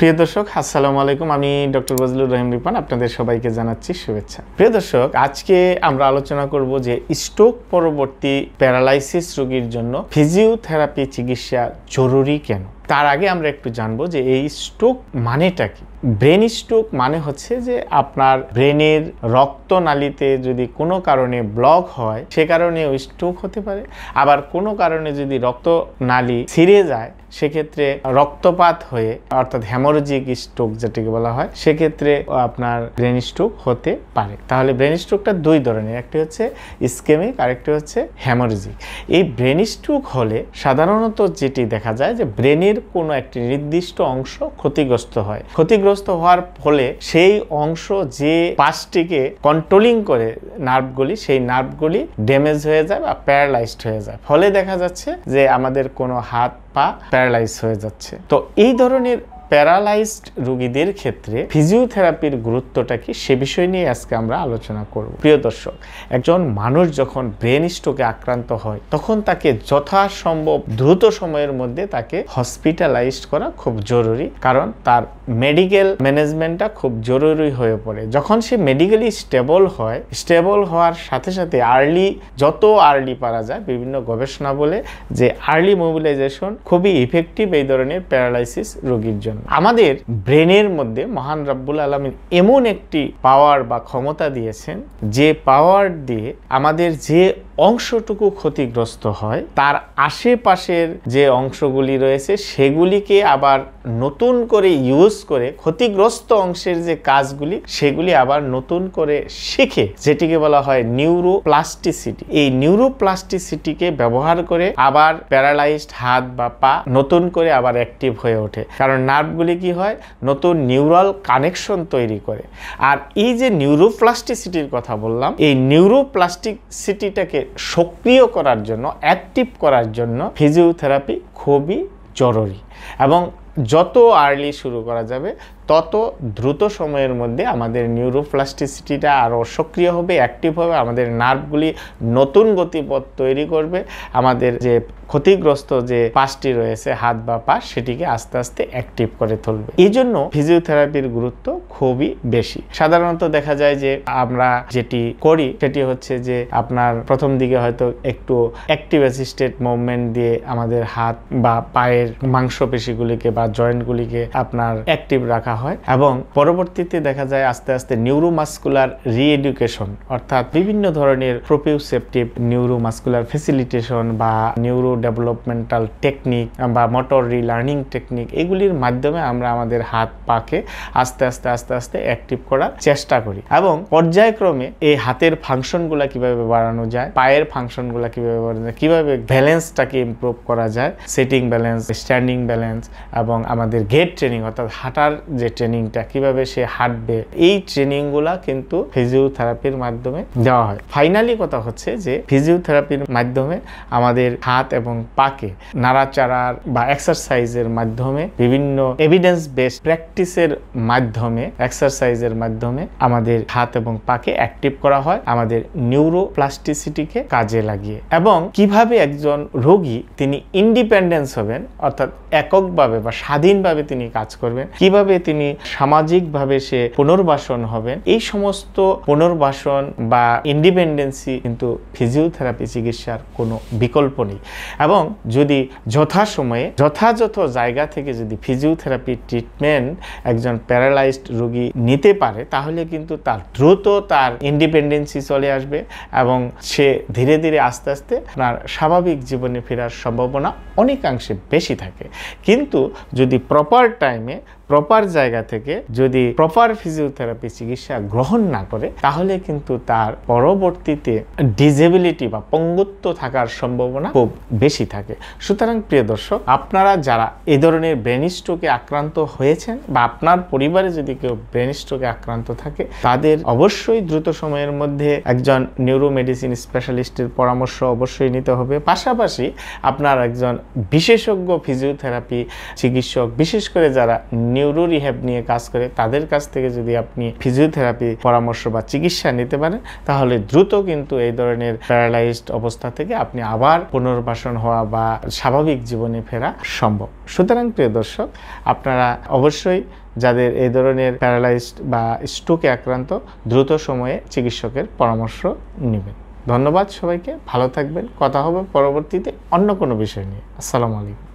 প্রিয় দর্শক আসসালামু আলাইকুম, আমি ডক্টর বজলুর রহিম রিপন আপনাদের সবাইকে জানাচ্ছি শুভেচ্ছা। প্রিয় দর্শক, আজকে আমরা আলোচনা করব যে স্ট্রোক পরবর্তী প্যারালাইসিস রোগীর জন্য ফিজিওথেরাপি চিকিৎসা জরুরি কেন। তার আগে আমরা একটু জানবো যে এই স্ট্রোক মানেটা কি। ব্রেন স্ট্রোক মানে হচ্ছে যে আপনার ব্রেনের রক্তনালীতে যদি কোনো কারণে ব্লক হয় সে কারণে ওই স্ট্রোক হতে পারে, আবার কোনো কারণে যদি রক্তনালী ছিঁড়ে যায় সেক্ষেত্রে রক্তপাত হয়ে অর্থাৎ হ্যামোরেজিক স্ট্রোক যেটাকে বলা হয় সেক্ষেত্রে আপনার ব্রেন স্ট্রোক হতে পারে। তাহলে ব্রেন স্ট্রোকটা দুই ধরনের, একটি হচ্ছে ইসকেমিক আরেকটি হচ্ছে হ্যামোরেজিক। এই ব্রেন স্ট্রোক হলে সাধারণত যেটি দেখা যায় যে ব্রেনের কোনো একটি নির্দিষ্ট অংশ ক্ষতিগ্রস্ত হয়। ক্ষতিগ্রস্ত হওয়ার ফলে সেই অংশ যে পাশটিকে কন্ট্রোলিং করে নার্ভগুলি, সেই নার্ভগুলি ড্যামেজ হয়ে যায় বা প্যারালাইজড হয়ে যায়। ফলে দেখা যাচ্ছে যে আমাদের কোনো হাত পা প্যারালাইজ হয়ে যাচ্ছে। তো এই ধরনের প্যারালাইজড রোগীদের ক্ষেত্রে ফিজিওথেরাপির গুরুত্বটা কি সে বিষয় নিয়ে আজকে আমরা আলোচনা করব। প্রিয় দর্শক, একজন মানুষ যখন ব্রেন স্ট্রোকে আক্রান্ত হয় তখন তাকে যথাসম্ভব দ্রুত সময়ের মধ্যে তাকে হসপিটালাইজড করা খুব জরুরি, কারণ তার মেডিকেল ম্যানেজমেন্টটা খুব জরুরি হয়ে পড়ে। যখন সে মেডিকেলি স্টেবল হয়, স্টেবল হওয়ার সাথে সাথে যত আর্লি পারা যায়, বিভিন্ন গবেষণা বলে যে আর্লি মোবিলাইজেশন খুবই ইফেক্টিভ এই ধরনের প্যারালাইসিস রোগীর জন্য। আমাদের ব্রেনের মধ্যে মহান রব্বুল আলামিন এমন একটি পাওয়ার বা ক্ষমতা দিয়েছেন যে পাওয়ার দিয়ে আমাদের যে অংশটুকু ক্ষতিগ্রস্ত হয় তার আশেপাশের যে অংশগুলি রয়েছে সেগুলিকে আবার নতুন করে ইউজ করে ক্ষতিগ্রস্ত অংশের যে কাজগুলি সেগুলি আবার নতুন করে শিখে, যেটিকে বলা হয় নিউরোপ্লাস্টিসিটি। এই নিউরোপ্লাস্টিসিটিকে ব্যবহার করে আবার প্যারালাইজড হাত বা পা নতুন করে আবার অ্যাক্টিভ হয়ে ওঠে, কারণ নার্ভগুলি কি হয় নতুন নিউরাল কানেকশন তৈরি করে। আর এই যে নিউরোপ্লাস্টিসিটির কথা বললাম, এই নিউরোপ্লাস্টিসিটিটাকে সক্রিয় করার জন্য, অ্যাক্টিভ করার জন্য ফিজিওথেরাপি খুবই জরুরি এবং যত আর্লি শুরু করা যাবে তত দ্রুত সময়ের মধ্যে আমাদের নিউরোপ্লাস্টিসিটিটা আরও সক্রিয় হবে, অ্যাক্টিভ হবে, আমাদের নার্ভগুলি নতুন গতিপথ তৈরি করবে, আমাদের যে ক্ষতিগ্রস্ত যে পাশটি রয়েছে হাত বা পা সেটিকে আস্তে আস্তে অ্যাক্টিভ করে তুলবে। এই জন্য ফিজিওথেরাপির গুরুত্ব খুবই বেশি। সাধারণত দেখা যায় যে আমরা যেটি করি সেটি হচ্ছে যে আপনার প্রথম দিকে হয়তো একটু অ্যাক্টিভ অ্যাসিস্টেড মুভমেন্ট দিয়ে আমাদের হাত বা পায়ের মাংসপেশিগুলিকে বা জয়েন্টগুলিকে আপনার অ্যাক্টিভ রাখা হয় এবং পরবর্তীতে দেখা যায় আস্তে আস্তে নিউরোমাস্কুলার রিএডুকেশন অর্থাৎ বিভিন্ন ধরনের প্রোপিউসেপটিভ নিউরোমাস্কুলার ফ্যাসিলিটেশন বা নিউরো ডেভেলপমেন্টাল টেকনিক বা মোটর রিলার্নিং টেকনিক, এগুলির মাধ্যমে আমরা আমাদের হাত পাকে আস্তে আস্তে অ্যাক্টিভ করার চেষ্টা করি এবং পর্যায়ক্রমে এই হাতের ফাংশনগুলা কিভাবে বাড়ানো যায়, পায়ের ফাংশনগুলা কিভাবে বাড়ানো যায়, কিভাবে ব্যালেন্সটাকে ইমপ্রুভ করা যায়, সিটিং ব্যালেন্স, স্ট্যান্ডিং ব্যালেন্স এবং আমাদের গেট ট্রেনিং অর্থাৎ হাঁটার যে ট্রেনিংটা কিভাবে সে হাঁটবে, এই ট্রেনিংগুলা কিন্তু ফিজিওথেরাপির মাধ্যমে দেওয়া হয়। ফাইনালি কথা হচ্ছে যে ফিজিওথেরাপির মাধ্যমে আমাদের হাত এবং পাকে নাড়াচাড়ার বা এক্সারসাইজের মাধ্যমে, বিভিন্ন এভিডেন্স বেসড প্র্যাকটিসের মাধ্যমে, এক্সারসাইজের মাধ্যমে আমাদের হাত এবং পাকে অ্যাক্টিভ করা হয় আমাদের নিউরোপ্লাস্টিসিটিকে কাজে লাগিয়ে। এবং কিভাবে একজন রোগী তিনি ইন্ডিপেন্ডেন্স হবেন অর্থাৎ এককভাবে বা স্বাধীনভাবে তিনি কাজ করবেন, কিভাবে তিনি সামাজিকভাবে সে পুনর্বাসন হবেন, এই সমস্ত পুনর্বাসন বা ইন্ডিপেন্ডেন্সি কিন্তু ফিজিওথেরাপি চিকিৎসার কোনো বিকল্প নেই। এবং যদি যথাসময়ে যথাযথ জায়গা থেকে যদি ফিজিওথেরাপি ট্রিটমেন্ট একজন প্যারালাইজড রোগী নিতে পারে তাহলে কিন্তু তার দ্রুত তার ইন্ডিপেন্ডেন্সি চলে আসবে এবং সে ধীরে ধীরে আস্তে আস্তে আপনার স্বাভাবিক জীবনে ফেরার সম্ভাবনা অনেকাংশে বেশি থাকে। কিন্তু যদি প্রপার টাইমে প্রপার জায়গা থেকে যদি প্রপার ফিজিওথেরাপি চিকিৎসা গ্রহণ না করে তাহলে কিন্তু তার পরবর্তীতে ডিসেবিলিটি বা পঙ্গুত্ব থাকার সম্ভাবনা খুব বেশি থাকে। সুতরাং প্রিয় দর্শক, আপনারা যারা এই ধরনের ব্রেন স্ট্রোকে আক্রান্ত হয়েছেন বা আপনার পরিবারে যদি কেউ ব্রেন স্ট্রোকে আক্রান্ত থাকে তাদের অবশ্যই দ্রুত সময়ের মধ্যে একজন নিউরোমেডিসিন স্পেশালিস্টের পরামর্শ অবশ্যই নিতে হবে। পাশাপাশি আপনার একজন বিশেষজ্ঞ ফিজিওথেরাপি চিকিৎসক চিকিৎসক, বিশেষ করে যারা নিউরো রিহ্যাব নিয়ে কাজ করে তাদের কাছ থেকে যদি আপনি ফিজিওথেরাপি পরামর্শ বা চিকিৎসা নিতে পারেন, তাহলে দ্রুত কিন্তু এই ধরনের প্যারালাইজড অবস্থা থেকে আপনি আবার পুনর্বাসন হওয়া বা স্বাভাবিক জীবনে ফেরা সম্ভব। সুতরাং প্রিয় দর্শক, আপনারা অবশ্যই যাদের এই ধরনের প্যারালাইজড বা স্ট্রোকে আক্রান্ত, দ্রুত সময়ে চিকিৎসকের পরামর্শ নেবেন। ধন্যবাদ সবাইকে, ভালো থাকবেন। কথা হবে পরবর্তীতে অন্য কোনো বিষয় নিয়ে। আসসালামু আলাইকুম।